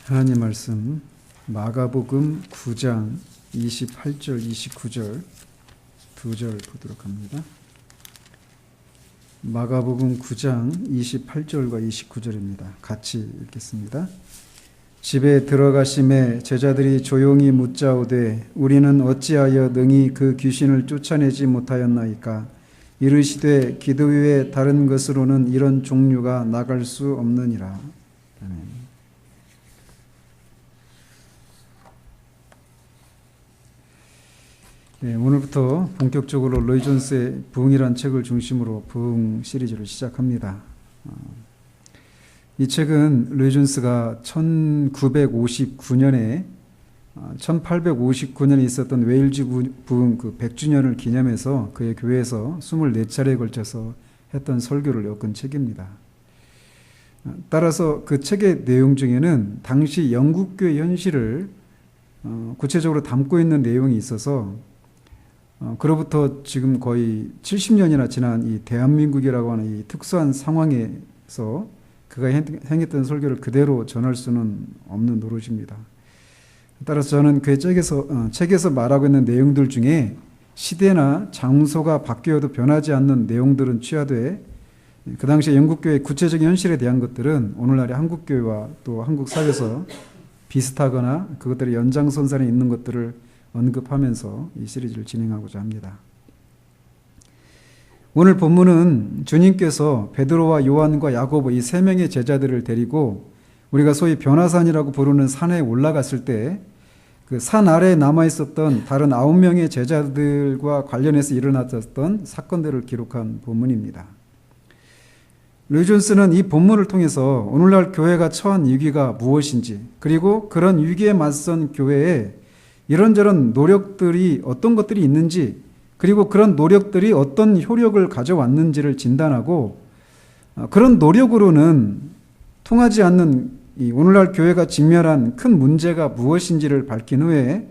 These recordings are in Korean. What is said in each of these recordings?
하나님 말씀 마가복음 9장 28절 29절 두 절 보도록 합니다. 마가복음 9장 28절과 29절입니다. 같이 읽겠습니다. 집에 들어가심에 제자들이 조용히 묻자오되 우리는 어찌하여 능히 그 귀신을 쫓아내지 못하였나이까? 이르시되 기도 외에 다른 것으로는 이런 종류가 나갈 수 없느니라. 아멘. 네, 오늘부터 본격적으로 로이 존스의 부흥이란 책을 중심으로 부흥 시리즈를 시작합니다. 이 책은 로이 존스가 1959년에 1859년에 있었던 웨일즈 부흥 그 100주년을 기념해서 그의 교회에서 24차례에 걸쳐서 했던 설교를 엮은 책입니다. 따라서 그 책의 내용 중에는 당시 영국교회 현실을 구체적으로 담고 있는 내용이 있어서 그로부터 지금 거의 70년이나 지난 이 대한민국이라고 하는 이 특수한 상황에서 그가 행했던 설교를 그대로 전할 수는 없는 노릇입니다. 따라서 저는 그 책에서 말하고 있는 내용들 중에 시대나 장소가 바뀌어도 변하지 않는 내용들은 취하되 그 당시 영국교회의 구체적인 현실에 대한 것들은 오늘날의 한국교회와 또 한국 사회에서 비슷하거나 그것들의 연장선상에 있는 것들을 언급하면서 이 시리즈를 진행하고자 합니다. 오늘 본문은 주님께서 베드로와 요한과 야고보 이 세 명의 제자들을 데리고 우리가 소위 변화산이라고 부르는 산에 올라갔을 때 그 산 아래에 남아있었던 다른 9명의 제자들과 관련해서 일어났던 사건들을 기록한 본문입니다. 로이 존스는 이 본문을 통해서 오늘날 교회가 처한 위기가 무엇인지, 그리고 그런 위기에 맞선 교회에 이런저런 노력들이 어떤 것들이 있는지, 그리고 그런 노력들이 어떤 효력을 가져왔는지를 진단하고 그런 노력으로는 통하지 않는 이 오늘날 교회가 직면한 큰 문제가 무엇인지를 밝힌 후에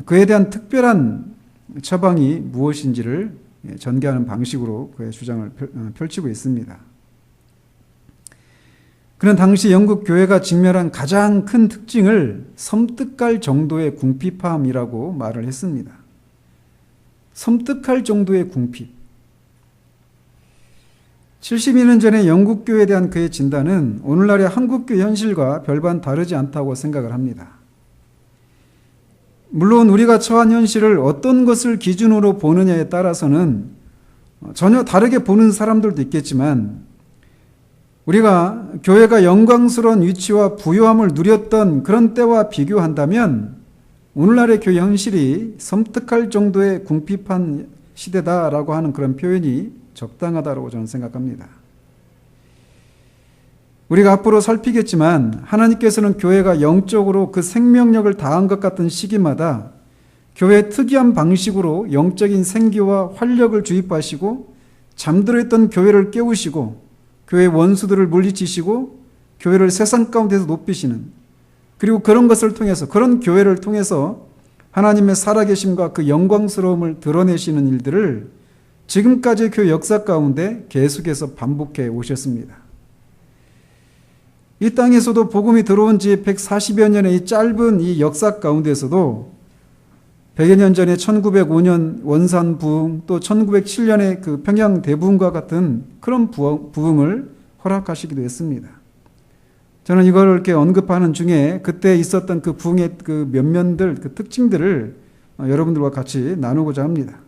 그에 대한 특별한 처방이 무엇인지를 전개하는 방식으로 그의 주장을 펼치고 있습니다. 그는 당시 영국 교회가 직면한 가장 큰 특징을 섬뜩할 정도의 궁핍함이라고 말을 했습니다. 섬뜩할 정도의 궁핍. 72년 전에 영국 교회에 대한 그의 진단은 오늘날의 한국 교회 현실과 별반 다르지 않다고 생각을 합니다. 물론 우리가 처한 현실을 어떤 것을 기준으로 보느냐에 따라서는 전혀 다르게 보는 사람들도 있겠지만 우리가 교회가 영광스러운 위치와 부요함을 누렸던 그런 때와 비교한다면 오늘날의 교회 현실이 섬뜩할 정도의 궁핍한 시대다라고 하는 그런 표현이 적당하다고 저는 생각합니다. 우리가 앞으로 살피겠지만 하나님께서는 교회가 영적으로 그 생명력을 다한 것 같은 시기마다 교회의 특이한 방식으로 영적인 생기와 활력을 주입하시고 잠들어 있던 교회를 깨우시고 교회의 원수들을 물리치시고 교회를 세상 가운데서 높이시는, 그리고 그런 것을 통해서, 그런 교회를 통해서 하나님의 살아계심과 그 영광스러움을 드러내시는 일들을 지금까지의 교회 역사 가운데 계속해서 반복해 오셨습니다. 이 땅에서도 복음이 들어온 지 140여 년의 이 짧은 이 역사 가운데서도 100여 년 전에 1905년 원산 부흥, 또 1907년에 그 평양 대부흥과 같은 그런 부흥을 허락하시기도 했습니다. 저는 이걸 이렇게 언급하는 중에 그때 있었던 그 부흥의 그 면면들, 그 특징들을 여러분들과 같이 나누고자 합니다.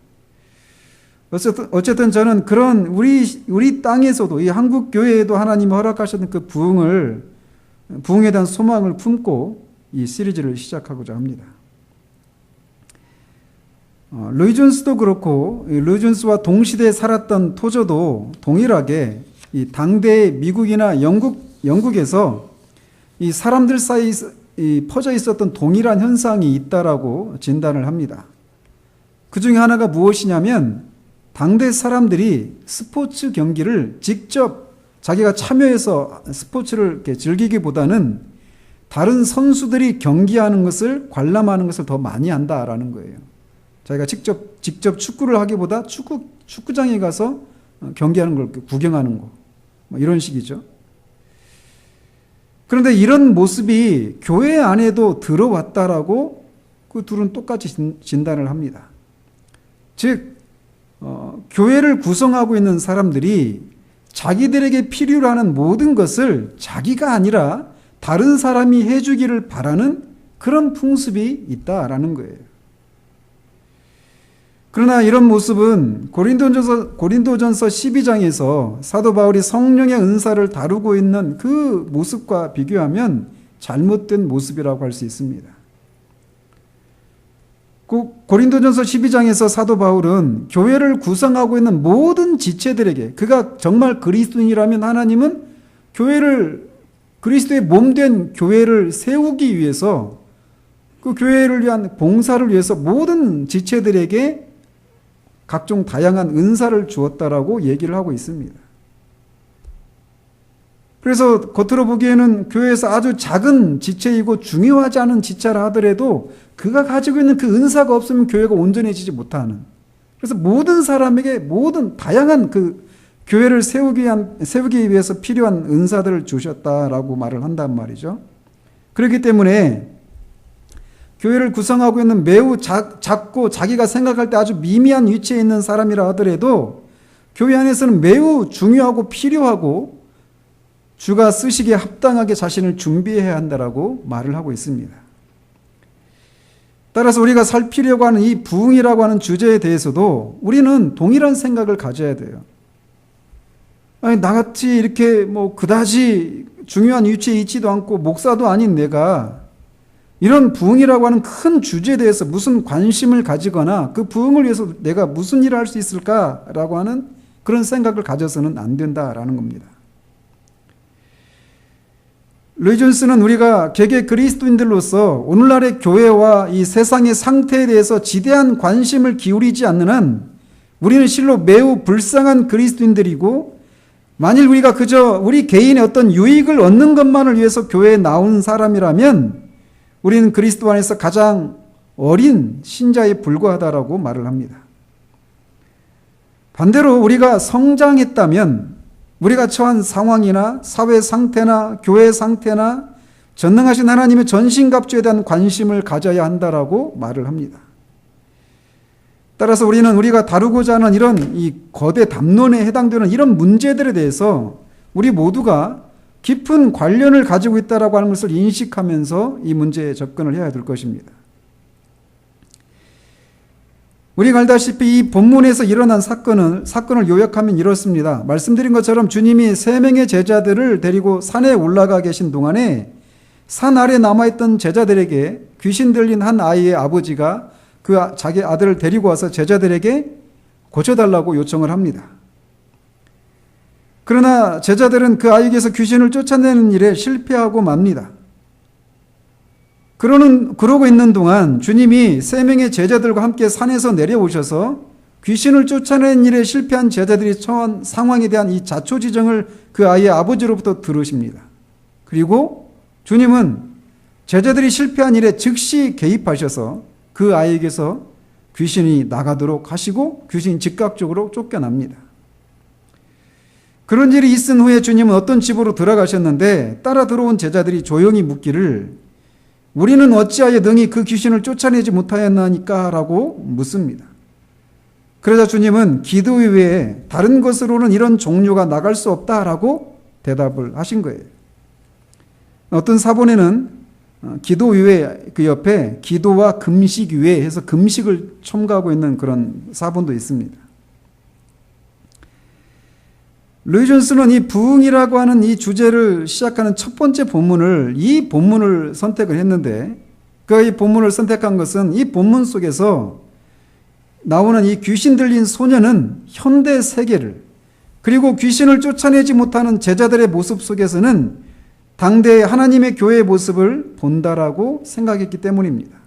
어쨌든 저는 그런 우리 땅에서도 이 한국 교회에도 하나님이 허락하셨던 그 부흥에 대한 소망을 품고 이 시리즈를 시작하고자 합니다. 로이 존스도 그렇고 로이 존스와 동시대에 살았던 토저도 동일하게 이 당대의 미국이나 영국에서 이 사람들 사이에 퍼져 있었던 동일한 현상이 있다라고 진단을 합니다. 그 중에 하나가 무엇이냐면 당대 사람들이 스포츠 경기를 직접 자기가 참여해서 스포츠를 이렇게 즐기기보다는 다른 선수들이 경기하는 것을 관람하는 것을 더 많이 한다라는 거예요. 자기가 직접 축구를 하기보다 축구장에 가서 경기하는 걸 구경하는 거, 뭐 이런 식이죠. 그런데 이런 모습이 교회 안에도 들어왔다라고 그 둘은 똑같이 진단을 합니다. 즉 교회를 구성하고 있는 사람들이 자기들에게 필요로 하는 모든 것을 자기가 아니라 다른 사람이 해주기를 바라는 그런 풍습이 있다라는 거예요. 그러나 이런 모습은 고린도전서 12장에서 사도 바울이 성령의 은사를 다루고 있는 그 모습과 비교하면 잘못된 모습이라고 할 수 있습니다. 고린도전서 12장에서 사도 바울은 교회를 구성하고 있는 모든 지체들에게, 그가 정말 그리스도인이라면 하나님은 그리스도의 몸된 교회를 세우기 위해서, 그 교회를 위한 봉사를 위해서 모든 지체들에게 각종 다양한 은사를 주었다라고 얘기를 하고 있습니다. 그래서 겉으로 보기에는 교회에서 아주 작은 지체이고 중요하지 않은 지체라 하더라도 그가 가지고 있는 그 은사가 없으면 교회가 온전해지지 못하는, 그래서 모든 사람에게 모든 다양한 그 교회를 세우기 위해서 필요한 은사들을 주셨다라고 말을 한단 말이죠. 그렇기 때문에 교회를 구성하고 있는 매우 작고 자기가 생각할 때 아주 미미한 위치에 있는 사람이라 하더라도 교회 안에서는 매우 중요하고 필요하고 주가 쓰시기에 합당하게 자신을 준비해야 한다라고 말을 하고 있습니다. 따라서 우리가 살피려고 하는 이 부흥이라고 하는 주제에 대해서도 우리는 동일한 생각을 가져야 돼요. 아니, 나같이 이렇게 그다지 중요한 위치에 있지도 않고 목사도 아닌 내가 이런 부흥이라고 하는 큰 주제에 대해서 무슨 관심을 가지거나 그 부흥을 위해서 내가 무슨 일을 할 수 있을까라고 하는 그런 생각을 가져서는 안 된다라는 겁니다. 로이 존스는 우리가 개개 그리스도인들로서 오늘날의 교회와 이 세상의 상태에 대해서 지대한 관심을 기울이지 않는 한 우리는 실로 매우 불쌍한 그리스도인들이고, 만일 우리가 그저 우리 개인의 어떤 유익을 얻는 것만을 위해서 교회에 나온 사람이라면 우리는 그리스도 안에서 가장 어린 신자에 불과하다라고 말을 합니다. 반대로 우리가 성장했다면 우리가 처한 상황이나 사회 상태나 교회 상태나 전능하신 하나님의 전신갑주에 대한 관심을 가져야 한다라고 말을 합니다. 따라서 우리는 우리가 다루고자 하는 이런 이 거대 담론에 해당되는 이런 문제들에 대해서 우리 모두가 깊은 관련을 가지고 있다라고 하는 것을 인식하면서 이 문제에 접근을 해야 될 것입니다. 우리가 알다시피 이 본문에서 일어난 사건을 요약하면 이렇습니다. 말씀드린 것처럼 주님이 3명의 제자들을 데리고 산에 올라가 계신 동안에 산 아래 남아있던 제자들에게 귀신 들린 한 아이의 아버지가 자기 아들을 데리고 와서 제자들에게 고쳐달라고 요청을 합니다. 그러나 제자들은 그 아이에게서 귀신을 쫓아내는 일에 실패하고 맙니다. 그러고 있는 동안 주님이 3명의 제자들과 함께 산에서 내려오셔서 귀신을 쫓아내는 일에 실패한 제자들이 처한 상황에 대한 이 자초지정을 그 아이의 아버지로부터 들으십니다. 그리고 주님은 제자들이 실패한 일에 즉시 개입하셔서 그 아이에게서 귀신이 나가도록 하시고 귀신이 즉각적으로 쫓겨납니다. 그런 일이 있은 후에 주님은 어떤 집으로 들어가셨는데 따라 들어온 제자들이 조용히 묻기를 우리는 어찌하여 능히 그 귀신을 쫓아내지 못하였나니까? 라고 묻습니다. 그러자 주님은 기도 외에 다른 것으로는 이런 종류가 나갈 수 없다라고 대답을 하신 거예요. 어떤 사본에는 기도 외에 그 옆에 기도와 금식 외에 해서 금식을 첨가하고 있는 그런 사본도 있습니다. 로이 존스는 이 부흥이라고 하는 이 주제를 시작하는 첫 번째 본문을, 이 본문을 선택을 했는데, 그 이 본문을 선택한 것은 이 본문 속에서 나오는 이 귀신 들린 소년은 현대 세계를, 그리고 귀신을 쫓아내지 못하는 제자들의 모습 속에서는 당대의 하나님의 교회의 모습을 본다라고 생각했기 때문입니다.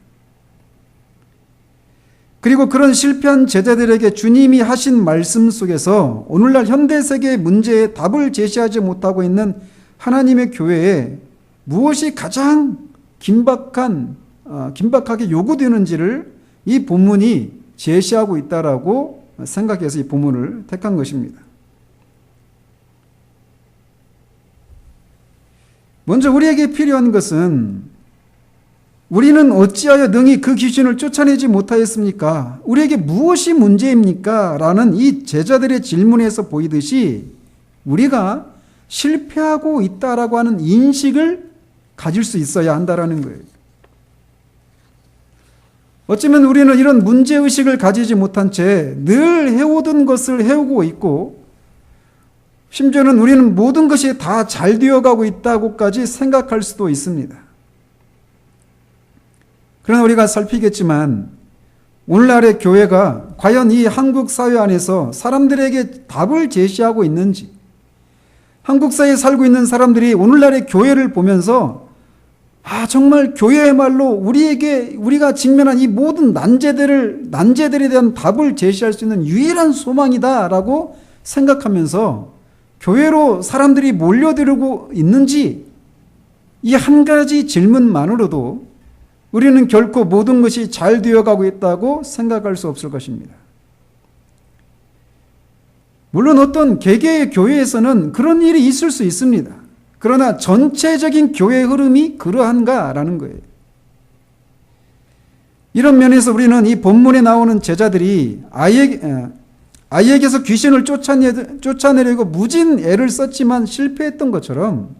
그리고 그런 실패한 제자들에게 주님이 하신 말씀 속에서 오늘날 현대세계의 문제에 답을 제시하지 못하고 있는 하나님의 교회에 무엇이 가장 긴박하게 요구되는지를 이 본문이 제시하고 있다라고 생각해서 이 본문을 택한 것입니다. 먼저 우리에게 필요한 것은 우리는 어찌하여 능히 그 귀신을 쫓아내지 못하였습니까? 우리에게 무엇이 문제입니까? 라는 이 제자들의 질문에서 보이듯이 우리가 실패하고 있다라고 하는 인식을 가질 수 있어야 한다라는 거예요. 어쩌면 우리는 이런 문제의식을 가지지 못한 채 늘 해오던 것을 해오고 있고, 심지어는 우리는 모든 것이 다 잘 되어가고 있다고까지 생각할 수도 있습니다. 그러나 우리가 살피겠지만 오늘날의 교회가 과연 이 한국 사회 안에서 사람들에게 답을 제시하고 있는지, 한국 사회에 살고 있는 사람들이 오늘날의 교회를 보면서 정말 교회야말로 우리가 직면한 이 모든 난제들에 대한 답을 제시할 수 있는 유일한 소망이다라고 생각하면서 교회로 사람들이 몰려들고 있는지, 이 한 가지 질문만으로도 우리는 결코 모든 것이 잘 되어가고 있다고 생각할 수 없을 것입니다. 물론 어떤 개개의 교회에서는 그런 일이 있을 수 있습니다. 그러나 전체적인 교회의 흐름이 그러한가라는 거예요. 이런 면에서 우리는 이 본문에 나오는 제자들이 아이에게서 귀신을 쫓아내려고 무진 애를 썼지만 실패했던 것처럼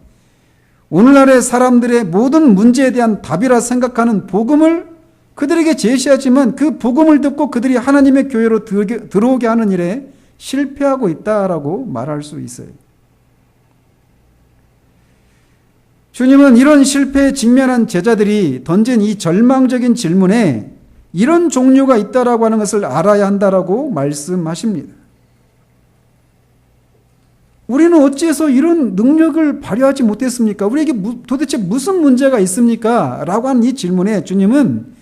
오늘날의 사람들의 모든 문제에 대한 답이라 생각하는 복음을 그들에게 제시하지만 그 복음을 듣고 그들이 하나님의 교회로 들어오게 하는 일에 실패하고 있다라고 말할 수 있어요. 주님은 이런 실패에 직면한 제자들이 던진 이 절망적인 질문에 이런 종류가 있다라고 하는 것을 알아야 한다라고 말씀하십니다. 우리는 어찌해서 이런 능력을 발휘하지 못했습니까? 우리에게 도대체 무슨 문제가 있습니까? 라고 하는 이 질문에 주님은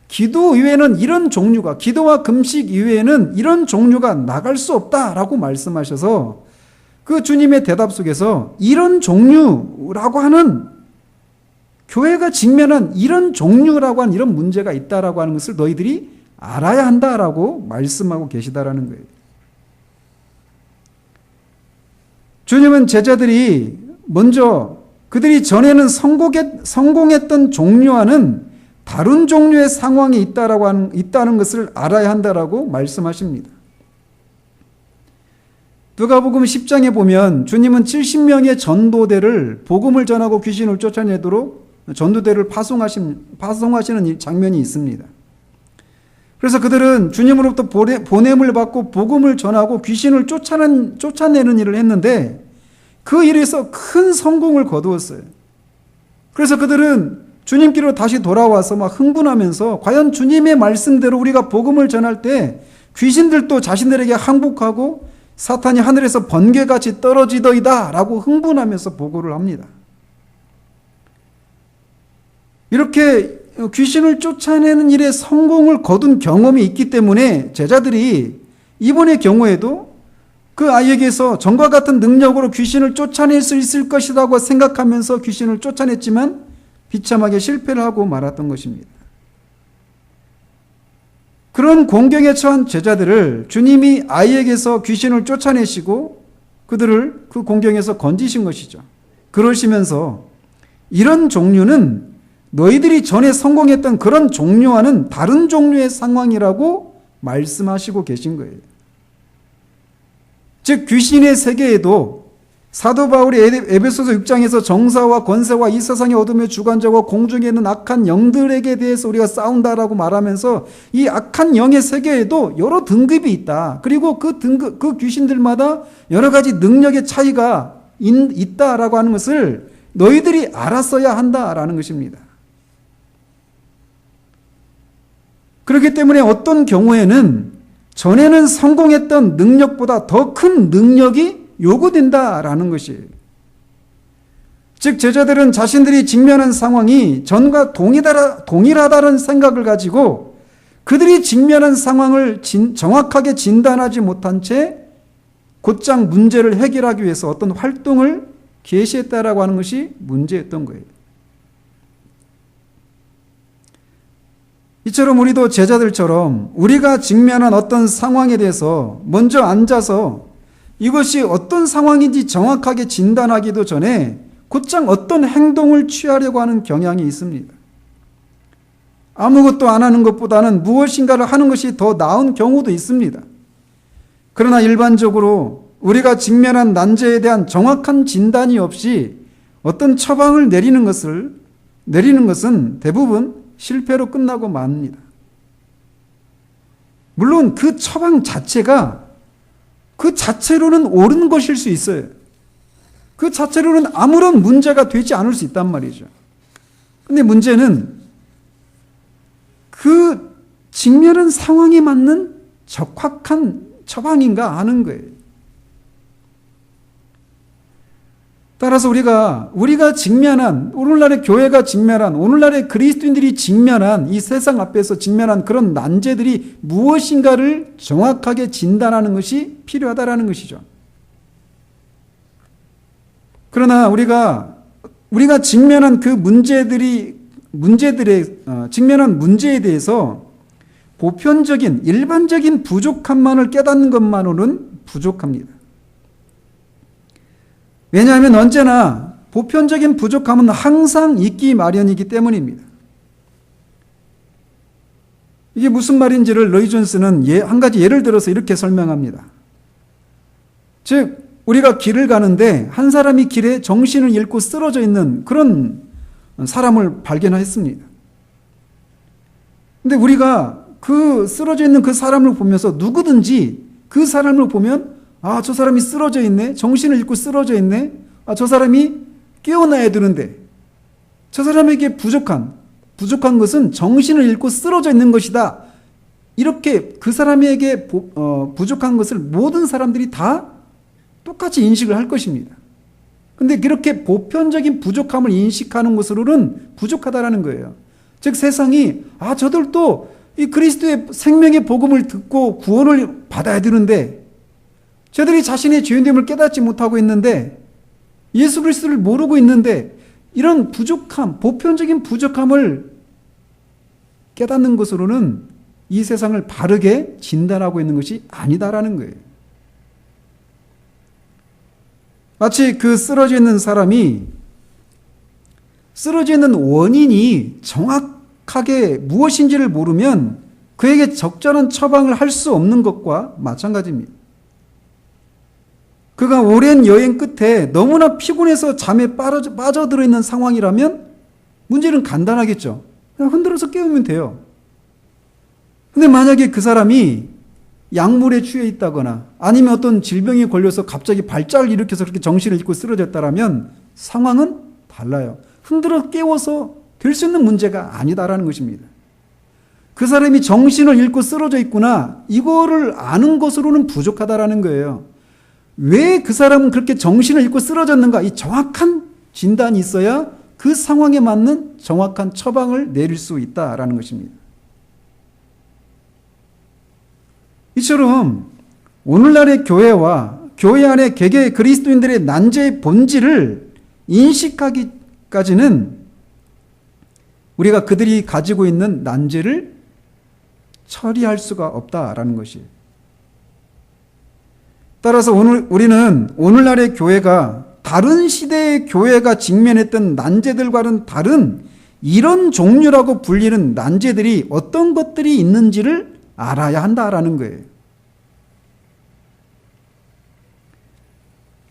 기도 이외에는 이런 종류가, 기도와 금식 이외에는 이런 종류가 나갈 수 없다라고 말씀하셔서 그 주님의 대답 속에서 이런 종류라고 하는, 교회가 직면한 이런 종류라고 하는 이런 문제가 있다라고 하는 것을 너희들이 알아야 한다라고 말씀하고 계시다라는 거예요. 주님은 제자들이 먼저 그들이 전에는 성공했던 종류와는 다른 종류의 상황이 있다는 것을 알아야 한다라고 말씀하십니다. 누가복음 10장에 보면 주님은 70명의 전도대를 복음을 전하고 귀신을 쫓아내도록 전도대를 파송하시는 장면이 있습니다. 그래서 그들은 주님으로부터 보냄을 받고 복음을 전하고 귀신을 쫓아내는 일을 했는데 그 일에서 큰 성공을 거두었어요. 그래서 그들은 주님께로 다시 돌아와서 막 흥분하면서 과연 주님의 말씀대로 우리가 복음을 전할 때 귀신들도 자신들에게 항복하고 사탄이 하늘에서 번개같이 떨어지더이다 라고 흥분하면서 보고를 합니다. 이렇게 귀신을 쫓아내는 일에 성공을 거둔 경험이 있기 때문에 제자들이 이번의 경우에도 그 아이에게서 전과 같은 능력으로 귀신을 쫓아낼 수 있을 것이라고 생각하면서 귀신을 쫓아냈지만 비참하게 실패를 하고 말았던 것입니다. 그런 공경에 처한 제자들을 주님이 아이에게서 귀신을 쫓아내시고 그들을 그 공경에서 건지신 것이죠. 그러시면서 이런 종류는 너희들이 전에 성공했던 그런 종류와는 다른 종류의 상황이라고 말씀하시고 계신 거예요. 즉 귀신의 세계에도 사도 바울이 에베소서 6장에서 정사와 권세와 이 세상의 어둠의 주관자와 공중에 있는 악한 영들에게 대해서 우리가 싸운다라고 말하면서 이 악한 영의 세계에도 여러 등급이 있다. 그리고 그 귀신들마다 여러 가지 능력의 차이가 있다라고 하는 것을 너희들이 알았어야 한다라는 것입니다. 그렇기 때문에 어떤 경우에는 전에는 성공했던 능력보다 더 큰 능력이 요구된다라는 것이에요. 즉 제자들은 자신들이 직면한 상황이 전과 동일하다는 생각을 가지고 그들이 직면한 상황을 정확하게 진단하지 못한 채 곧장 문제를 해결하기 위해서 어떤 활동을 개시했다라고 하는 것이 문제였던 거예요. 이처럼 우리도 제자들처럼 우리가 직면한 어떤 상황에 대해서 먼저 앉아서 이것이 어떤 상황인지 정확하게 진단하기도 전에 곧장 어떤 행동을 취하려고 하는 경향이 있습니다. 아무것도 안 하는 것보다는 무엇인가를 하는 것이 더 나은 경우도 있습니다. 그러나 일반적으로 우리가 직면한 난제에 대한 정확한 진단이 없이 어떤 처방을 내리는 것은 대부분 실패로 끝나고 맙니다. 물론 그 처방 자체가 그 자체로는 옳은 것일 수 있어요. 그 자체로는 아무런 문제가 되지 않을 수 있단 말이죠. 근데 문제는 그 직면한 상황에 맞는 적확한 처방인가 하는 거예요. 따라서 우리가 직면한, 오늘날의 교회가 직면한, 오늘날의 그리스도인들이 직면한, 이 세상 앞에서 직면한 그런 난제들이 무엇인가를 정확하게 진단하는 것이 필요하다라는 것이죠. 그러나 우리가 직면한 그 직면한 문제에 대해서 보편적인, 일반적인 부족함만을 깨닫는 것만으로는 부족합니다. 왜냐하면 언제나 보편적인 부족함은 항상 있기 마련이기 때문입니다. 이게 무슨 말인지를 로이 존스는 한 가지 예를 들어서 이렇게 설명합니다. 즉, 우리가 길을 가는데 한 사람이 길에 정신을 잃고 쓰러져 있는 그런 사람을 발견했습니다. 근데 우리가 그 쓰러져 있는 그 사람을 보면서 누구든지 그 사람을 보면 아, 저 사람이 쓰러져 있네. 정신을 잃고 쓰러져 있네. 아, 저 사람이 깨어나야 되는데 저 사람에게 부족한 것은 정신을 잃고 쓰러져 있는 것이다. 이렇게 그 사람에게 부족한 것을 모든 사람들이 다 똑같이 인식을 할 것입니다. 근데 그렇게 보편적인 부족함을 인식하는 것으로는 부족하다라는 거예요. 즉 세상이 아, 저들도 이 그리스도의 생명의 복음을 듣고 구원을 받아야 되는데 저들이 자신의 죄인됨을 깨닫지 못하고 있는데 예수 그리스도를 모르고 있는데 이런 부족함, 보편적인 부족함을 깨닫는 것으로는 이 세상을 바르게 진단하고 있는 것이 아니다라는 거예요. 마치 그 쓰러져 있는 사람이 쓰러져 있는 원인이 정확하게 무엇인지를 모르면 그에게 적절한 처방을 할 수 없는 것과 마찬가지입니다. 그가 오랜 여행 끝에 너무나 피곤해서 잠에 빠져들어 있는 상황이라면 문제는 간단하겠죠. 그냥 흔들어서 깨우면 돼요. 근데 만약에 그 사람이 약물에 취해 있다거나 아니면 어떤 질병에 걸려서 갑자기 발작을 일으켜서 그렇게 정신을 잃고 쓰러졌다라면 상황은 달라요. 흔들어 깨워서 될 수 있는 문제가 아니다라는 것입니다. 그 사람이 정신을 잃고 쓰러져 있구나. 이거를 아는 것으로는 부족하다라는 거예요. 왜 그 사람은 그렇게 정신을 잃고 쓰러졌는가? 이 정확한 진단이 있어야 그 상황에 맞는 정확한 처방을 내릴 수 있다라는 것입니다. 이처럼 오늘날의 교회와 교회 안의 개개 그리스도인들의 난제의 본질을 인식하기까지는 우리가 그들이 가지고 있는 난제를 처리할 수가 없다라는 것이에요. 따라서 우리는 오늘날의 교회가 다른 시대의 교회가 직면했던 난제들과는 다른 이런 종류라고 불리는 난제들이 어떤 것들이 있는지를 알아야 한다라는 거예요.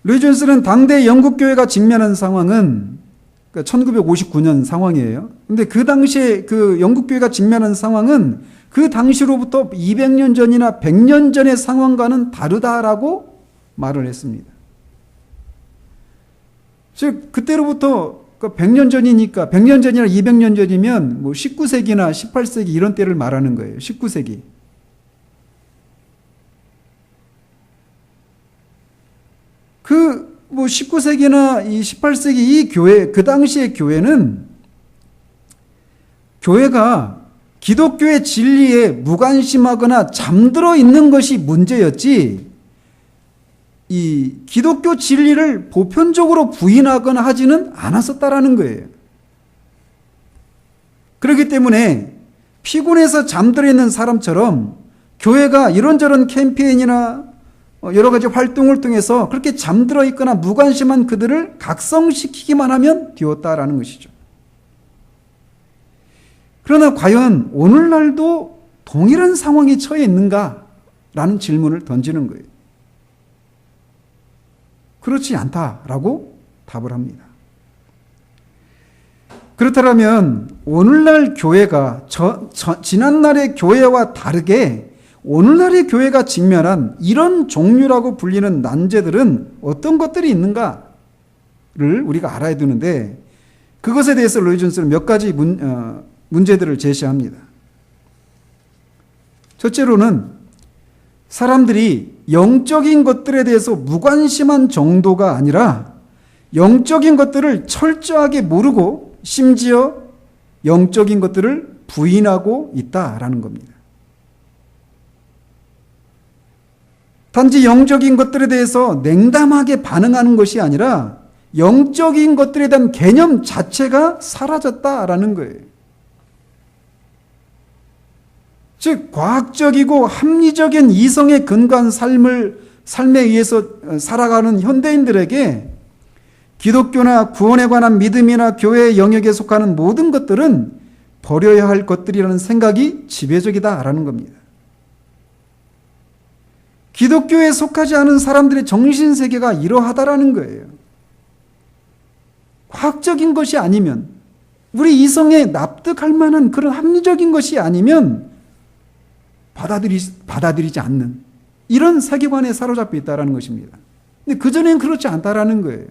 로이 존스는 당대 영국 교회가 직면한 상황은 1959년 상황이에요. 근데 그 당시에 그 영국 교회가 직면한 상황은 그 당시로부터 200년 전이나 100년 전의 상황과는 다르다라고 말을 했습니다. 즉 그때로부터 100년 전이니까 100년 전이나 200년 전이면 뭐 19세기나 18세기 이런 때를 말하는 거예요. 19세기. 그 19세기나 이 18세기 이 교회, 그 당시의 교회는 교회가 기독교의 진리에 무관심하거나 잠들어 있는 것이 문제였지, 이 기독교 진리를 보편적으로 부인하거나 하지는 않았었다라는 거예요. 그렇기 때문에 피곤해서 잠들어 있는 사람처럼 교회가 이런저런 캠페인이나 여러 가지 활동을 통해서 그렇게 잠들어 있거나 무관심한 그들을 각성시키기만 하면 되었다라는 것이죠. 그러나 과연 오늘날도 동일한 상황에 처해 있는가라는 질문을 던지는 거예요. 그렇지 않다라고 답을 합니다. 그렇다면 오늘날 교회가 지난날의 교회와 다르게 오늘날의 교회가 직면한 이런 종류라고 불리는 난제들은 어떤 것들이 있는가를 우리가 알아야 되는데, 그것에 대해서 로이 존스는 몇 가지 문제들을 제시합니다. 첫째로는 사람들이 영적인 것들에 대해서 무관심한 정도가 아니라 영적인 것들을 철저하게 모르고 심지어 영적인 것들을 부인하고 있다라는 겁니다. 단지 영적인 것들에 대해서 냉담하게 반응하는 것이 아니라 영적인 것들에 대한 개념 자체가 사라졌다라는 거예요. 즉 과학적이고 합리적인 이성에 근거한 삶에 의해서 살아가는 현대인들에게 기독교나 구원에 관한 믿음이나 교회의 영역에 속하는 모든 것들은 버려야 할 것들이라는 생각이 지배적이다라는 겁니다. 기독교에 속하지 않은 사람들의 정신세계가 이러하다라는 거예요. 과학적인 것이 아니면, 우리 이성에 납득할 만한 그런 합리적인 것이 아니면 받아들이지 않는 이런 세계관에 사로잡혀 있다는 것입니다. 근데 그전에는 그렇지 않다라는 거예요.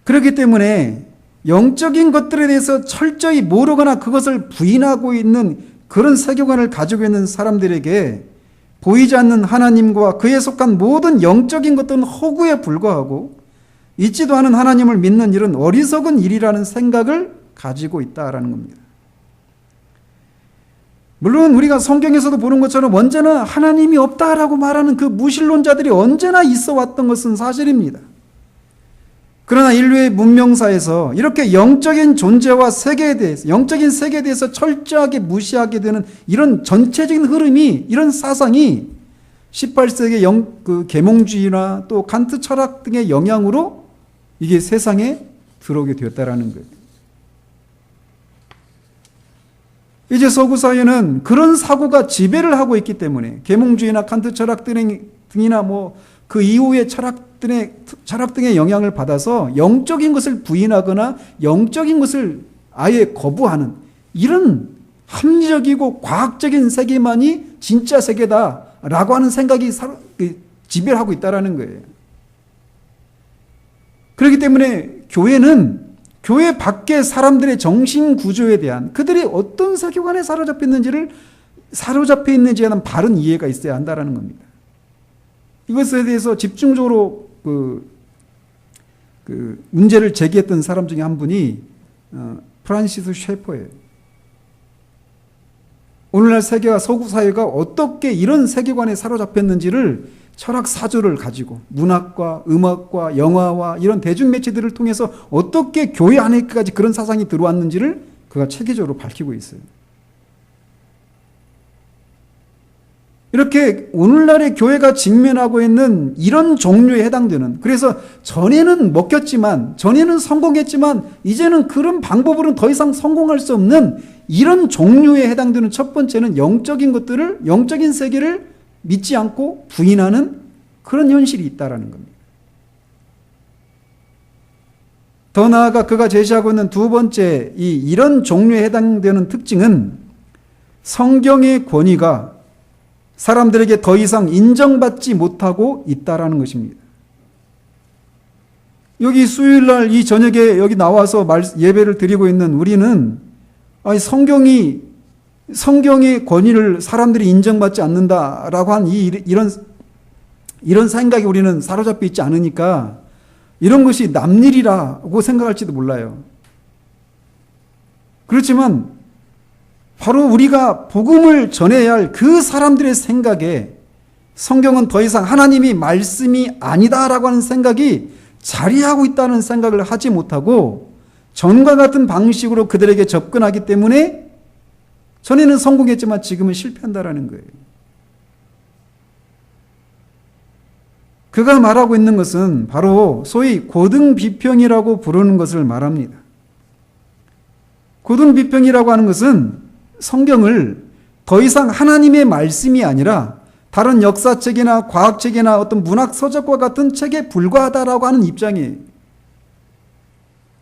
그렇기 때문에 영적인 것들에 대해서 철저히 모르거나 그것을 부인하고 있는 그런 세계관을 가지고 있는 사람들에게 보이지 않는 하나님과 그에 속한 모든 영적인 것들은 허구에 불과하고 있지도 않은 하나님을 믿는 일은 어리석은 일이라는 생각을 가지고 있다라는 겁니다. 물론 우리가 성경에서도 보는 것처럼 언제나 하나님이 없다라고 말하는 그 무신론자들이 언제나 있어 왔던 것은 사실입니다. 그러나 인류의 문명사에서 이렇게 영적인 존재와 세계에 대해서, 영적인 세계에 대해서 철저하게 무시하게 되는 이런 전체적인 흐름이, 이런 사상이 18세기의 계몽주의나 또 칸트 철학 등의 영향으로 이게 세상에 들어오게 되었다라는 거예요. 이제 서구 사회는 그런 사고가 지배를 하고 있기 때문에 계몽주의나 칸트 철학 등이나 그 이후의 철학 등의 영향을 받아서 영적인 것을 부인하거나 영적인 것을 아예 거부하는 이런 합리적이고 과학적인 세계만이 진짜 세계다라고 하는 생각이 지배를 하고 있다는 거예요. 그렇기 때문에 교회는 교회 밖의 사람들의 정신 구조에 대한, 그들이 어떤 세계관에 사로잡혀 있는지에 대한 바른 이해가 있어야 한다는 겁니다. 이것에 대해서 집중적으로 문제를 제기했던 사람 중에 한 분이 프란시스 셰퍼예요. 오늘날 세계와 서구 사회가 어떻게 이런 세계관에 사로잡혔는지를 철학 사조를 가지고 문학과 음악과 영화와 이런 대중매체들을 통해서 어떻게 교회 안에까지 그런 사상이 들어왔는지를 그가 체계적으로 밝히고 있어요. 이렇게 오늘날의 교회가 직면하고 있는 이런 종류에 해당되는, 그래서 전에는 먹혔지만, 전에는 성공했지만 이제는 그런 방법으로는 더 이상 성공할 수 없는 이런 종류에 해당되는 첫 번째는 영적인 것들을, 영적인 세계를 믿지 않고 부인하는 그런 현실이 있다라는 겁니다. 더 나아가 그가 제시하고 있는 두 번째 이런 종류에 해당되는 특징은 성경의 권위가 사람들에게 더 이상 인정받지 못하고 있다라는 것입니다. 여기 수요일날 이 저녁에 여기 나와서 예배를 드리고 있는 우리는 성경의 권위를 사람들이 인정받지 않는다라고 한 이런 생각이 우리는 사로잡혀 있지 않으니까 이런 것이 남일이라고 생각할지도 몰라요. 그렇지만 바로 우리가 복음을 전해야 할 그 사람들의 생각에 성경은 더 이상 하나님이 말씀이 아니다라고 하는 생각이 자리하고 있다는 생각을 하지 못하고 전과 같은 방식으로 그들에게 접근하기 때문에 전에는 성공했지만 지금은 실패한다라는 거예요. 그가 말하고 있는 것은 바로 소위 고등비평이라고 부르는 것을 말합니다. 고등비평이라고 하는 것은 성경을 더 이상 하나님의 말씀이 아니라 다른 역사책이나 과학책이나 어떤 문학서적과 같은 책에 불과하다라고 하는 입장이에요.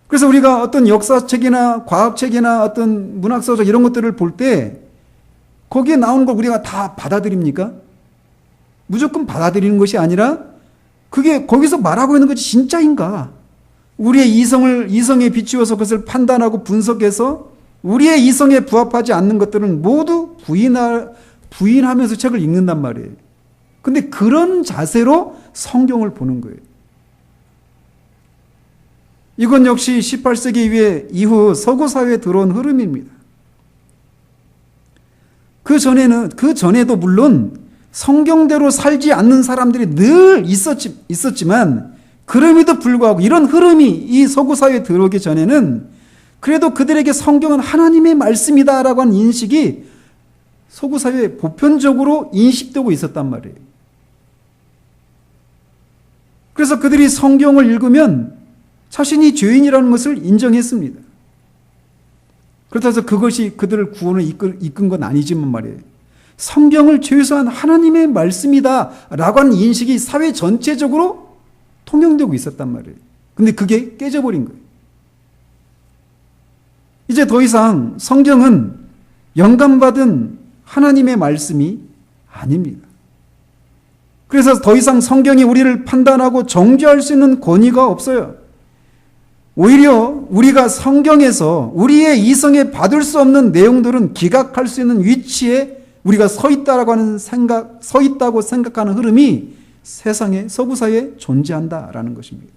그래서 우리가 어떤 역사책이나 과학책이나 어떤 문학서적 이런 것들을 볼 때 거기에 나오는 걸 우리가 다 받아들입니까? 무조건 받아들이는 것이 아니라 그게 거기서 말하고 있는 것이 진짜인가? 우리의 이성에 비추어서 그것을 판단하고 분석해서 우리의 이성에 부합하지 않는 것들은 모두 부인하면서 책을 읽는단 말이에요. 근데 그런 자세로 성경을 보는 거예요. 이건 역시 18세기 이후 서구 사회에 들어온 흐름입니다. 그 전에도 물론 성경대로 살지 않는 사람들이 늘 있었지만 그럼에도 불구하고 이런 흐름이 이 서구 사회에 들어오기 전에는 그래도 그들에게 성경은 하나님의 말씀이다라고 하는 인식이 서구 사회에 보편적으로 인식되고 있었단 말이에요. 그래서 그들이 성경을 읽으면 자신이 죄인이라는 것을 인정했습니다. 그렇다고 해서 그것이 그들을 구원을 이끈 건 아니지만 말이에요. 성경을 최소한 하나님의 말씀이다라고 하는 인식이 사회 전체적으로 통용되고 있었단 말이에요. 근데 그게 깨져버린 거예요. 이제 더 이상 성경은 영감받은 하나님의 말씀이 아닙니다. 그래서 더 이상 성경이 우리를 판단하고 정죄할 수 있는 권위가 없어요. 오히려 우리가 성경에서 우리의 이성에 받을 수 없는 내용들은 기각할 수 있는 위치에 우리가 서 있다고 생각하는 흐름이 세상에 서구 사회에 존재한다라는 것입니다.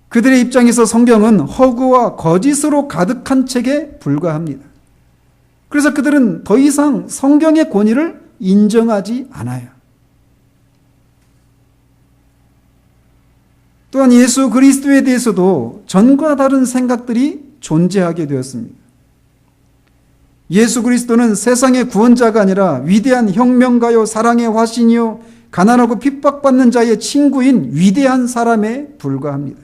그들의 입장에서 성경은 허구와 거짓으로 가득한 책에 불과합니다. 그래서 그들은 더 이상 성경의 권위를 인정하지 않아요. 또한 예수 그리스도에 대해서도 전과 다른 생각들이 존재하게 되었습니다. 예수 그리스도는 세상의 구원자가 아니라 위대한 혁명가요, 사랑의 화신이요, 가난하고 핍박받는 자의 친구인 위대한 사람에 불과합니다.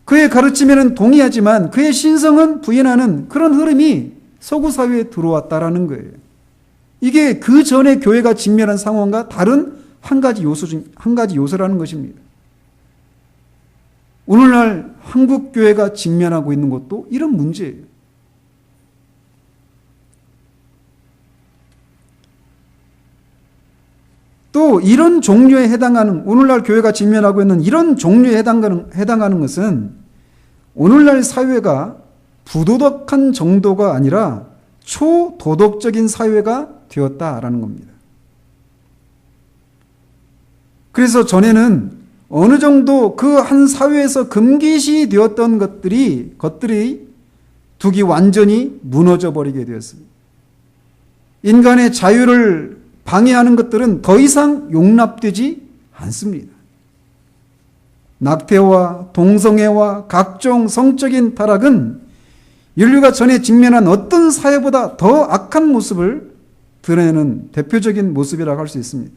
그의 가르침에는 동의하지만 그의 신성은 부인하는 그런 흐름이 서구 사회에 들어왔다라는 거예요. 이게 그 전에 교회가 직면한 상황과 다른 한 가지 요소라는 것입니다. 오늘날 한국 교회가 직면하고 있는 것도 이런 문제예요. 또 이런 종류에 해당하는, 오늘날 교회가 직면하고 있는 이런 종류에 해당하는 것은 오늘날 사회가 부도덕한 정도가 아니라 초도덕적인 사회가 되었다라는 겁니다. 그래서 전에는 어느 정도 그 한 사회에서 금기시 되었던 것들이 둑이 완전히 무너져 버리게 되었습니다. 인간의 자유를 방해하는 것들은 더 이상 용납되지 않습니다. 낙태와 동성애와 각종 성적인 타락은 인류가 전에 직면한 어떤 사회보다 더 악한 모습을 드러내는 대표적인 모습이라고 할 수 있습니다.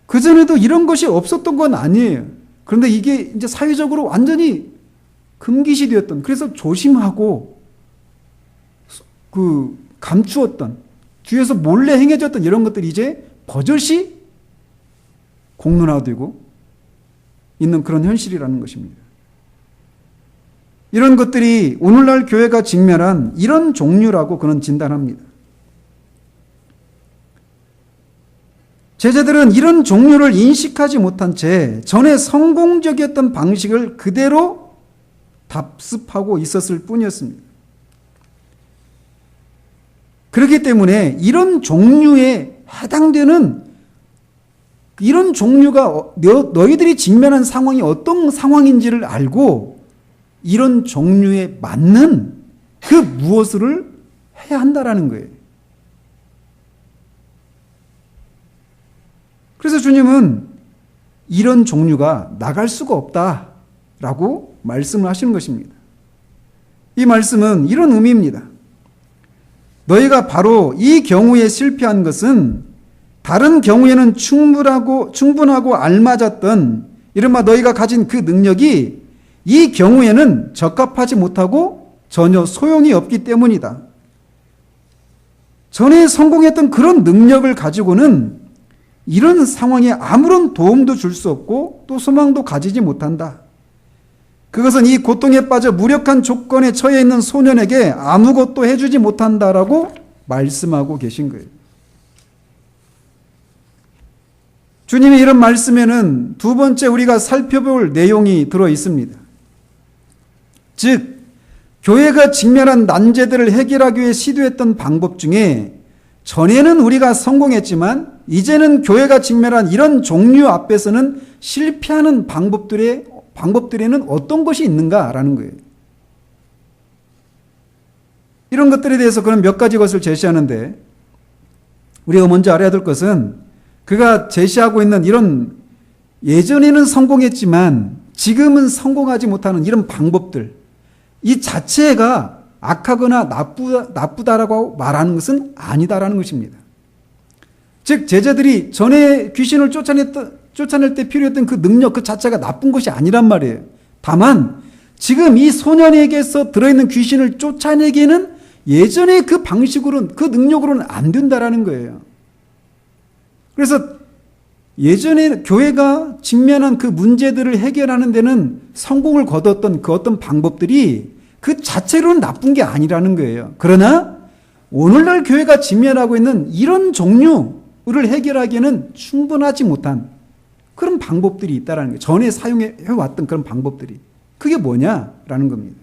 그전에도 이런 것이 없었던 건 아니에요. 그런데 이게 이제 사회적으로 완전히 금기시 되었던, 그래서 조심하고 감추었던, 뒤에서 몰래 행해졌던 이런 것들이 이제 버젓이 공론화되고 있는 그런 현실이라는 것입니다. 이런 것들이 오늘날 교회가 직면한 이런 종류라고 그는 진단합니다. 제자들은 이런 종류를 인식하지 못한 채 전에 성공적이었던 방식을 그대로 답습하고 있었을 뿐이었습니다. 그렇기 때문에 이런 종류에 해당되는, 이런 종류가 너희들이 직면한 상황이 어떤 상황인지를 알고 이런 종류에 맞는 그 무엇을 해야 한다라는 거예요. 그래서 주님은 이런 종류가 나갈 수가 없다라고 말씀을 하시는 것입니다. 이 말씀은 이런 의미입니다. 너희가 바로 이 경우에 실패한 것은 다른 경우에는 충분하고 알맞았던 이른바 너희가 가진 그 능력이 이 경우에는 적합하지 못하고 전혀 소용이 없기 때문이다. 전에 성공했던 그런 능력을 가지고는 이런 상황에 아무런 도움도 줄 수 없고 또 소망도 가지지 못한다. 그것은 이 고통에 빠져 무력한 조건에 처해 있는 소년에게 아무것도 해주지 못한다라고 말씀하고 계신 거예요. 주님의 이런 말씀에는 두 번째 우리가 살펴볼 내용이 들어 있습니다. 즉, 교회가 직면한 난제들을 해결하기 위해 시도했던 방법 중에 전에는 우리가 성공했지만 이제는 교회가 직면한 이런 종류 앞에서는 실패하는 방법들에는 어떤 것이 있는가라는 거예요. 이런 것들에 대해서 그런 몇 가지 것을 제시하는데 우리가 먼저 알아야 될 것은 그가 제시하고 있는 이런 예전에는 성공했지만 지금은 성공하지 못하는 이런 방법들, 이 자체가 악하거나 나쁘다라고 말하는 것은 아니다라는 것입니다. 즉 제자들이 전에 귀신을 쫓아낼 때 필요했던 그 능력 그 자체가 나쁜 것이 아니란 말이에요. 다만 지금 이 소년에게서 들어있는 귀신을 쫓아내기에는 예전의 그 방식으로는 그 능력으로는 안 된다라는 거예요. 그래서 예전에 교회가 직면한 그 문제들을 해결하는 데는 성공을 거뒀던 그 어떤 방법들이 그 자체로는 나쁜 게 아니라는 거예요. 그러나 오늘날 교회가 직면하고 있는 이런 종류를 해결하기에는 충분하지 못한 그런 방법들이 있다는 거예요. 전에 사용해왔던 그런 방법들이. 그게 뭐냐라는 겁니다.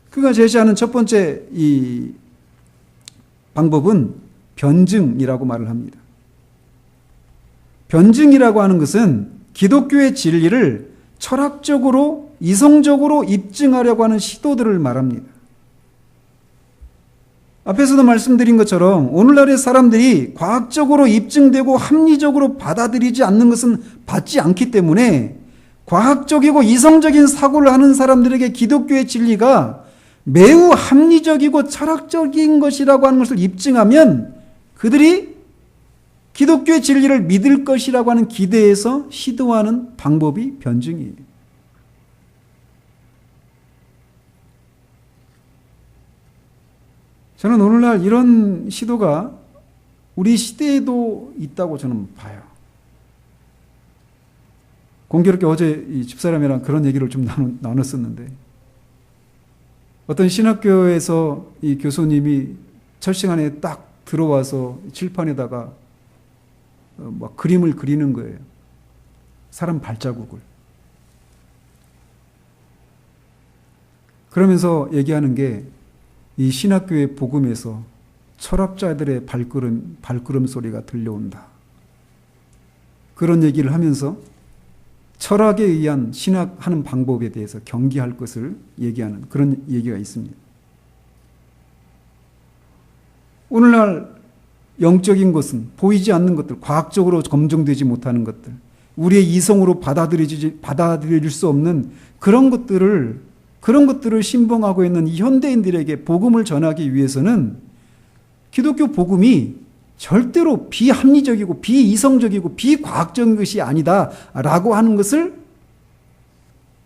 그가 제시하는 첫 번째 이 방법은 변증이라고 말을 합니다. 변증이라고 하는 것은 기독교의 진리를 철학적으로, 이성적으로 입증하려고 하는 시도들을 말합니다. 앞에서도 말씀드린 것처럼 오늘날의 사람들이 과학적으로 입증되고 합리적으로 받아들이지 않는 것은 받지 않기 때문에 과학적이고 이성적인 사고를 하는 사람들에게 기독교의 진리가 매우 합리적이고 철학적인 것이라고 하는 것을 입증하면 그들이 기독교의 진리를 믿을 것이라고 하는 기대에서 시도하는 방법이 변증이에요. 저는 오늘날 이런 시도가 우리 시대에도 있다고 저는 봐요. 공교롭게 어제 이 집사람이랑 그런 얘기를 좀 나눴었는데 어떤 신학교에서 이 교수님이 첫 시간에 딱 들어와서 칠판에다가 막 그림을 그리는 거예요. 사람 발자국을. 그러면서 얘기하는 게 이 신학교의 복음에서 철학자들의 발걸음 소리가 들려온다. 그런 얘기를 하면서 철학에 의한 신학하는 방법에 대해서 경계할 것을 얘기하는 그런 얘기가 있습니다. 오늘날 영적인 것은 보이지 않는 것들, 과학적으로 검증되지 못하는 것들, 우리의 이성으로 받아들일 수 없는 그런 것들을 신봉하고 있는 이 현대인들에게 복음을 전하기 위해서는 기독교 복음이 절대로 비합리적이고 비이성적이고 비과학적인 것이 아니다라고 하는 것을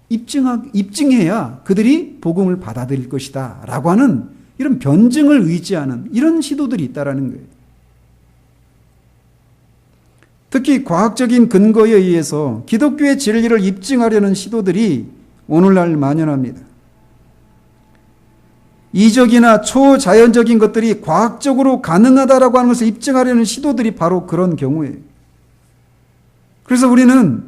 입증해야 그들이 복음을 받아들일 것이다 라고 하는 이런 변증을 의지하는 이런 시도들이 있다라는 거예요. 특히 과학적인 근거에 의해서 기독교의 진리를 입증하려는 시도들이 오늘날 만연합니다. 이적이나 초자연적인 것들이 과학적으로 가능하다라고 하는 것을 입증하려는 시도들이 바로 그런 경우예요. 그래서 우리는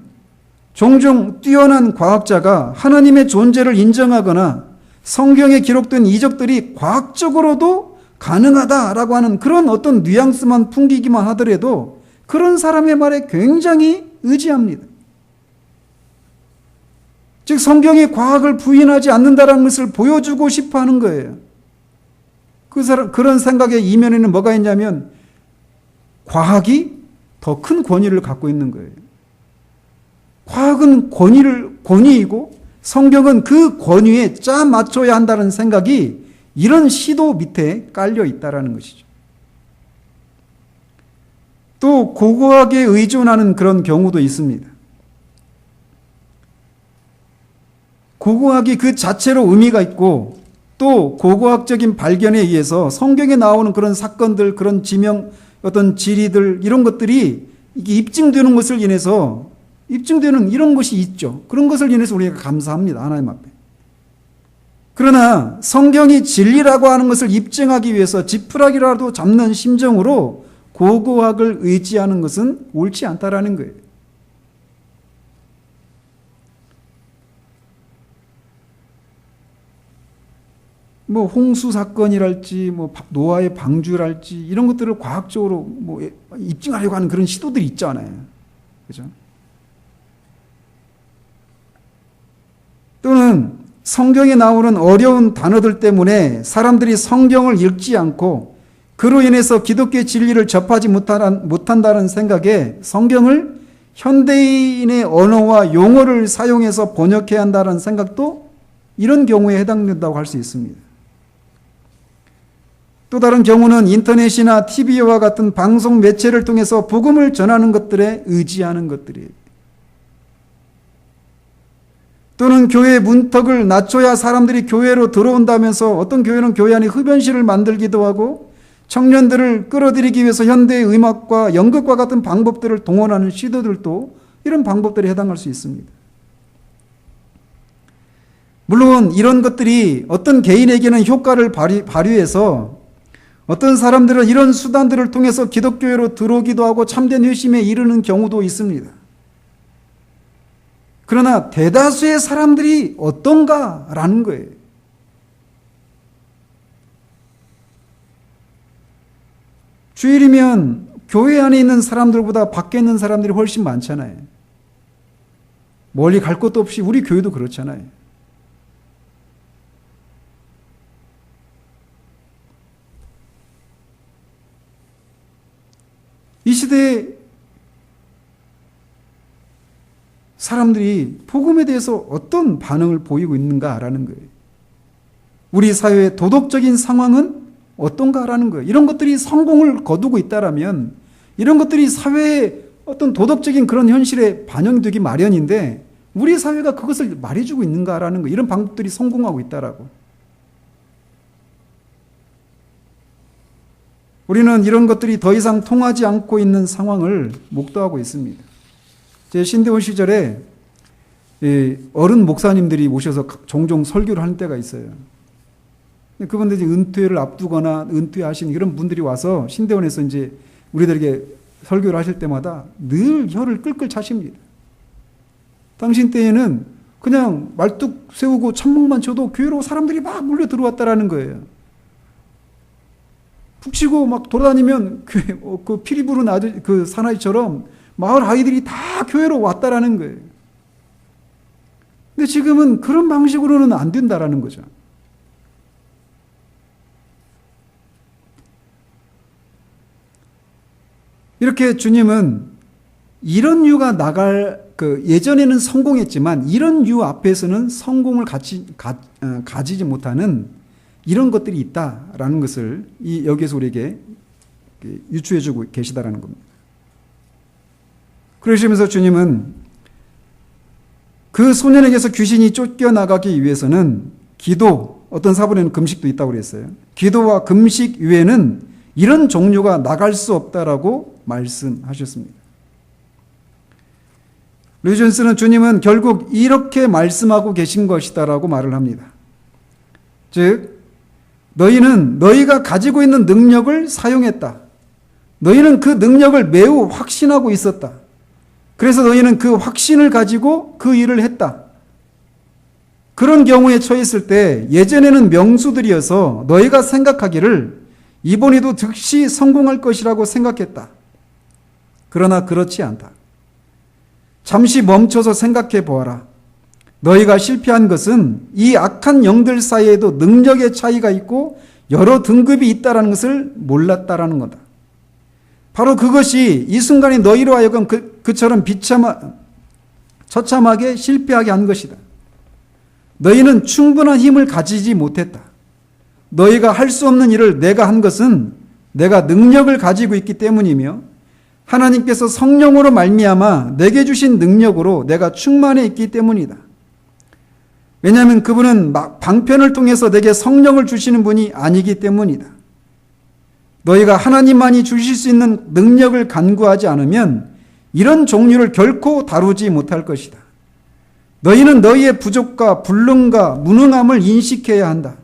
종종 뛰어난 과학자가 하나님의 존재를 인정하거나 성경에 기록된 이적들이 과학적으로도 가능하다라고 하는 그런 어떤 뉘앙스만 풍기기만 하더라도 그런 사람의 말에 굉장히 의지합니다. 즉 성경이 과학을 부인하지 않는다는 것을 보여주고 싶어 하는 거예요. 그런 생각의 이면에는 뭐가 있냐면 과학이 더 큰 권위를 갖고 있는 거예요. 과학은 권위이고 성경은 그 권위에 짜 맞춰야 한다는 생각이 이런 시도 밑에 깔려 있다라는 것이죠. 또 고고학에 의존하는 그런 경우도 있습니다. 고고학이 그 자체로 의미가 있고 또 고고학적인 발견에 의해서 성경에 나오는 그런 사건들, 그런 지명, 어떤 지리들 이런 것들이 이게 입증되는 것을 인해서 입증되는 이런 것이 있죠. 그런 것을 인해서 우리가 감사합니다. 하나님 앞에. 그러나 성경이 진리라고 하는 것을 입증하기 위해서 지푸라기라도 잡는 심정으로 고고학을 의지하는 것은 옳지 않다라는 거예요. 뭐 홍수 사건이랄지 뭐 노아의 방주랄지 이런 것들을 과학적으로 뭐 입증하려고 하는 그런 시도들이 있잖아요. 그죠? 또는 성경에 나오는 어려운 단어들 때문에 사람들이 성경을 읽지 않고 그로 인해서 기독교의 진리를 접하지 못한다는 생각에 성경을 현대인의 언어와 용어를 사용해서 번역해야 한다는 생각도 이런 경우에 해당된다고 할 수 있습니다. 또 다른 경우는 인터넷이나 TV와 같은 방송 매체를 통해서 복음을 전하는 것들에 의지하는 것들이에요. 또는 교회 문턱을 낮춰야 사람들이 교회로 들어온다면서 어떤 교회는 교회 안에 흡연실을 만들기도 하고 청년들을 끌어들이기 위해서 현대의 음악과 연극과 같은 방법들을 동원하는 시도들도 이런 방법들에 해당할 수 있습니다. 물론 이런 것들이 어떤 개인에게는 효과를 발휘해서 어떤 사람들은 이런 수단들을 통해서 기독교회로 들어오기도 하고 참된 회심에 이르는 경우도 있습니다. 그러나 대다수의 사람들이 어떤가라는 거예요. 주일이면 교회 안에 있는 사람들보다 밖에 있는 사람들이 훨씬 많잖아요. 멀리 갈 것도 없이 우리 교회도 그렇잖아요. 이 시대에 사람들이 복음에 대해서 어떤 반응을 보이고 있는가라는 거예요. 우리 사회의 도덕적인 상황은 어떤가라는 거예요. 이런 것들이 성공을 거두고 있다라면 이런 것들이 사회의 어떤 도덕적인 그런 현실에 반영되기 마련인데 우리 사회가 그것을 말해주고 있는가라는 거예요. 이런 방법들이 성공하고 있다라고. 우리는 이런 것들이 더 이상 통하지 않고 있는 상황을 목도하고 있습니다. 제 신대원 시절에 어른 목사님들이 오셔서 종종 설교를 하는 때가 있어요. 그분들이 은퇴를 앞두거나 은퇴하신 이런 분들이 와서 신대원에서 이제 우리들에게 설교를 하실 때마다 늘 혀를 끌끌 차십니다. 당신 때에는 그냥 말뚝 세우고 천막만 쳐도 교회로 사람들이 막 몰려 들어왔다라는 거예요. 푹 쉬고 막 돌아다니면 그 피리 부른 아들 그 사나이처럼 마을 아이들이 다 교회로 왔다라는 거예요. 근데 지금은 그런 방식으로는 안 된다라는 거죠. 이렇게 주님은 이런 유가 예전에는 성공했지만 이런 유 앞에서는 성공을 가지지 못하는 이런 것들이 있다라는 것을 여기에서 우리에게 유추해주고 계시다라는 겁니다. 그러시면서 주님은 그 소년에게서 귀신이 쫓겨나가기 위해서는 기도, 어떤 사본에는 금식도 있다고 그랬어요. 기도와 금식 외에는 이런 종류가 나갈 수 없다라고 말씀하셨습니다. 류존스는 주님은 결국 이렇게 말씀하고 계신 것이다라고 말을 합니다. 즉 너희는 너희가 가지고 있는 능력을 사용했다. 너희는 그 능력을 매우 확신하고 있었다. 그래서 너희는 그 확신을 가지고 그 일을 했다. 그런 경우에 처했을 때 예전에는 명수들이어서 너희가 생각하기를 이번에도 즉시 성공할 것이라고 생각했다. 그러나 그렇지 않다. 잠시 멈춰서 생각해 보아라. 너희가 실패한 것은 이 악한 영들 사이에도 능력의 차이가 있고 여러 등급이 있다는 것을 몰랐다라는 거다. 바로 그것이 이 순간에 너희로 하여금 그처럼 처참하게 실패하게 한 것이다. 너희는 충분한 힘을 가지지 못했다. 너희가 할 수 없는 일을 내가 한 것은 내가 능력을 가지고 있기 때문이며 하나님께서 성령으로 말미암아 내게 주신 능력으로 내가 충만해 있기 때문이다. 왜냐하면 그분은 방편을 통해서 내게 성령을 주시는 분이 아니기 때문이다. 너희가 하나님만이 주실 수 있는 능력을 간구하지 않으면 이런 종류를 결코 다루지 못할 것이다. 너희는 너희의 부족과 불능과 무능함을 인식해야 한다.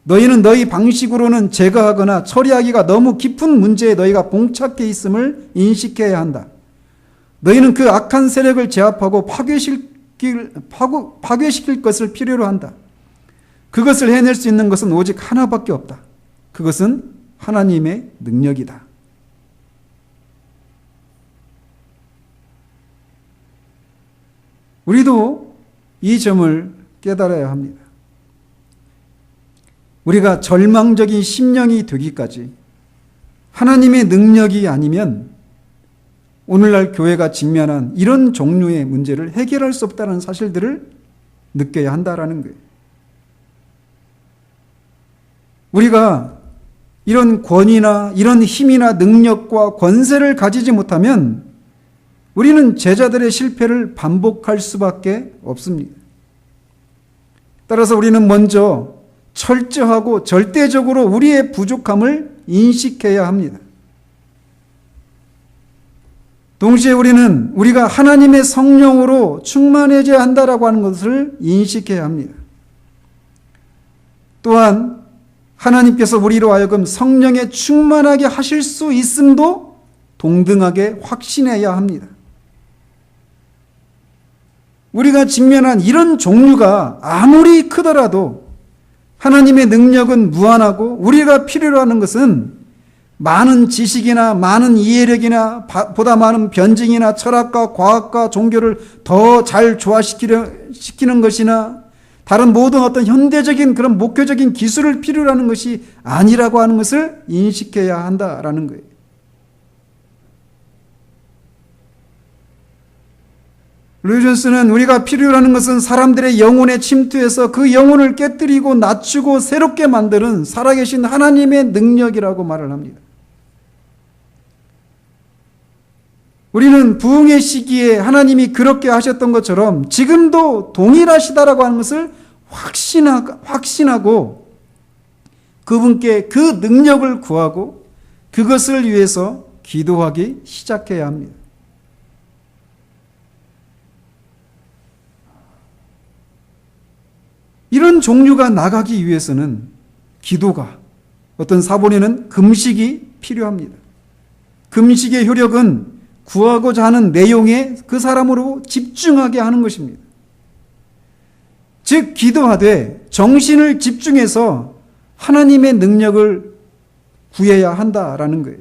너희는 너희 방식으로는 제거하거나 처리하기가 너무 깊은 문제에 너희가 봉착해 있음을 인식해야 한다. 너희는 그 악한 세력을 제압하고 파괴시킬 것을 필요로 한다. 그것을 해낼 수 있는 것은 오직 하나밖에 없다. 그것은 하나님의 능력이다. 우리도 이 점을 깨달아야 합니다. 우리가 절망적인 심령이 되기까지 하나님의 능력이 아니면 오늘날 교회가 직면한 이런 종류의 문제를 해결할 수 없다는 사실들을 느껴야 한다라는 거예요. 우리가 이런 권위나 이런 힘이나 능력과 권세를 가지지 못하면 우리는 제자들의 실패를 반복할 수밖에 없습니다. 따라서 우리는 먼저 철저하고 절대적으로 우리의 부족함을 인식해야 합니다. 동시에 우리는 우리가 하나님의 성령으로 충만해져야 한다라고 하는 것을 인식해야 합니다. 또한 하나님께서 우리로 하여금 성령에 충만하게 하실 수 있음도 동등하게 확신해야 합니다. 우리가 직면한 이런 종류가 아무리 크더라도 하나님의 능력은 무한하고 우리가 필요로 하는 것은 많은 지식이나 많은 이해력이나 보다 많은 변증이나 철학과 과학과 종교를 더 잘 조화시키는 것이나 다른 모든 어떤 현대적인 그런 목표적인 기술을 필요로 하는 것이 아니라고 하는 것을 인식해야 한다라는 거예요. 루이존스는 우리가 필요로 하는 것은 사람들의 영혼에 침투해서 그 영혼을 깨뜨리고 낮추고 새롭게 만드는 살아계신 하나님의 능력이라고 말을 합니다. 우리는 부흥의 시기에 하나님이 그렇게 하셨던 것처럼 지금도 동일하시다라고 하는 것을 확신하고 그분께 그 능력을 구하고 그것을 위해서 기도하기 시작해야 합니다. 이런 종류가 나가기 위해서는 기도가, 어떤 사본에는 금식이 필요합니다. 금식의 효력은 구하고자 하는 내용에 그 사람으로 집중하게 하는 것입니다. 즉 기도하되 정신을 집중해서 하나님의 능력을 구해야 한다라는 거예요.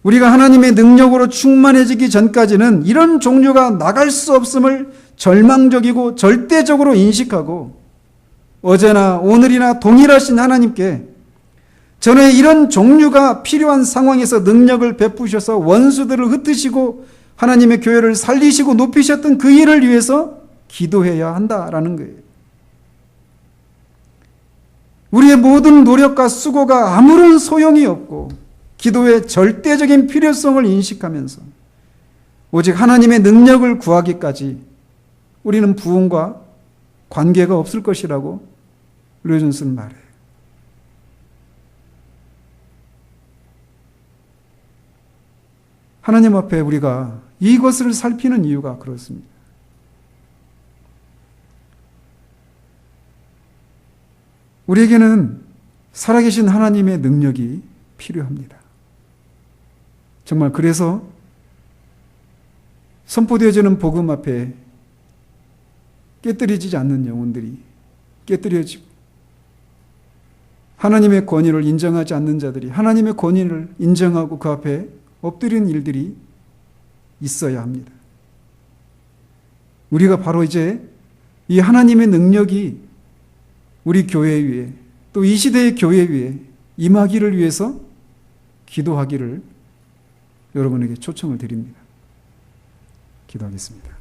우리가 하나님의 능력으로 충만해지기 전까지는 이런 종류가 나갈 수 없음을 절망적이고 절대적으로 인식하고 어제나 오늘이나 동일하신 하나님께 전에 이런 종류가 필요한 상황에서 능력을 베푸셔서 원수들을 흩으시고 하나님의 교회를 살리시고 높이셨던 그 일을 위해서 기도해야 한다라는 거예요. 우리의 모든 노력과 수고가 아무런 소용이 없고 기도의 절대적인 필요성을 인식하면서 오직 하나님의 능력을 구하기까지 우리는 부흥과 관계가 없을 것이라고 류존스는 말해요. 하나님 앞에 우리가 이것을 살피는 이유가 그렇습니다. 우리에게는 살아계신 하나님의 능력이 필요합니다. 정말 그래서 선포되어지는 복음 앞에 깨뜨려지지 않는 영혼들이 깨뜨려지고 하나님의 권위를 인정하지 않는 자들이 하나님의 권위를 인정하고 그 앞에 엎드리는 일들이 있어야 합니다. 우리가 바로 이제 이 하나님의 능력이 우리 교회 위에 또 이 시대의 교회 위에 임하기를 위해서 기도하기를 여러분에게 초청을 드립니다. 기도하겠습니다.